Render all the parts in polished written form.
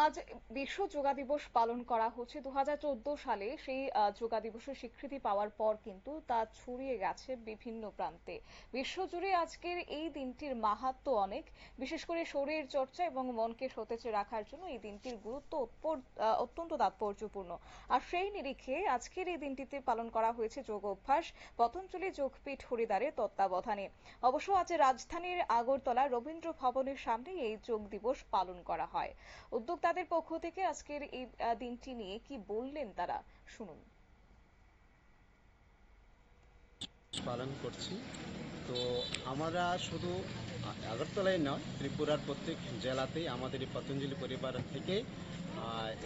আজ বিশ্ব যোগা দিবস পালন করা হচ্ছে 2014 সালে। সেই যোগা দিবসের স্বীকৃতি পাওয়ার পর কিন্তু তা ছড়িয়ে গেছে বিভিন্ন প্রান্তে। বিশ্বজুড়ে আজকের এই দিনটির মাহাত্ম্য অনেক, বিশেষ করে শরীর চর্চা এবং মনকে সতেজ রাখার জন্য এই দিনটির গুরুত্ব অত্যন্ত তাৎপর্যপূর্ণ। আর সেই নিরিখে আজকের এই দিনটিতে পালন করা হয়েছে যোগ অভ্যাস পতঞ্জলি যোগপীঠ হরিদ্বারের তত্ত্বাবধানে। অবশ্য আজ রাজধানীর আগরতলা রবীন্দ্র ভবনের সামনে এই যোগ দিবস পালন করা হয়। উদ্যোক্তাদের পক্ষ থেকে আজকের এই দিনটি নিয়ে কি বললেন তারা, শুনুন। পালন করছি। তো আমরা শুধু আগরতলায় নয়, ত্রিপুরার প্রত্যেক জেলাতেই আমাদের এই পতঞ্জলি পরিবার থেকে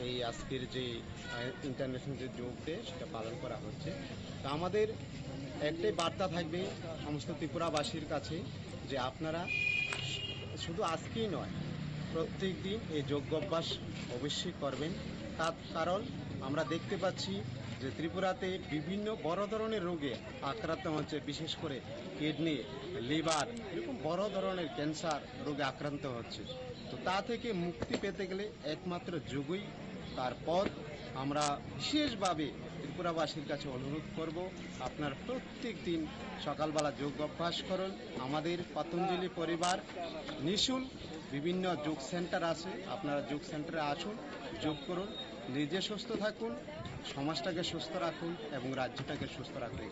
এই আজকের যে ইন্টারন্যাশনাল যে যোগ ডে সেটা পালন করা হচ্ছে। তো আমাদের একটাই বার্তা থাকবে সমস্ত ত্রিপুরাবাসীর কাছে, যে আপনারা শুধু আজকেই নয়, প্রত্যেক দিন এই যোগাভ্যাস অবশ্যই করবেন। তার কারণ আমরা দেখতে পাচ্ছি যে ত্রিপুরাতে বিভিন্ন বড় ধরনের রোগে আক্রান্ত হচ্ছে, বিশেষ করে কিডনি, লিভার, এরকম বড় ধরনের ক্যান্সার রোগে আক্রান্ত হচ্ছে। তো তা থেকে মুক্তি পেতে গেলে একমাত্র যোগই তার পথ। আমরা বিশেষভাবে ত্রিপুরাবাসীর কাছে অনুরোধ করব, আপনার প্রত্যেক দিন সকালবেলা যোগ অভ্যাস করুন। আমাদের পতঞ্জলি পরিবার নিঃশুল্ক বিভিন্ন যোগ সেন্টার আছে, আপনারা যোগ সেন্টারে আসুন, যোগ করুন, নিজে সুস্থ থাকুন, সমাজটাকে সুস্থ রাখুন এবং রাজ্যটাকে সুস্থ রাখুন।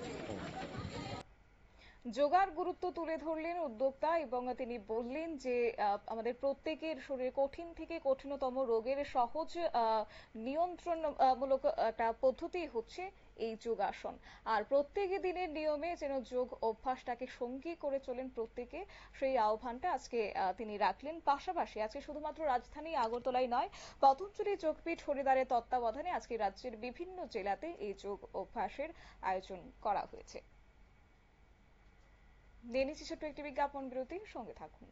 যোগার গুরুত্ব তুলে ধরলেন উদ্যোক্তা এবং তিনি বললেন যে আমাদের প্রত্যেকের শরীরে কঠিন থেকে কঠিনতম রোগের সহজ নিয়ন্ত্রণমূলক একটা পদ্ধতি হচ্ছে এই যোগাসন। আর প্রত্যেক দিনের নিয়মে যেন যোগ অভ্যাসটাকে সঙ্গী করে চলেন প্রত্যেকে, সেই আহ্বানটা আজকে তিনি রাখলেন। পাশাপাশি আজকে শুধুমাত্র রাজধানী আগরতলাই নয়, পতঞ্জলি যোগপীঠ হরিদ্বারের তত্ত্বাবধানে আজকে রাজ্যের বিভিন্ন জেলাতে এই যোগ অভ্যাসের আয়োজন করা হয়েছে। নিয়ে নিচ্ছি ছোট্ট একটি বিজ্ঞাপন বিরতির, সঙ্গে থাকুন।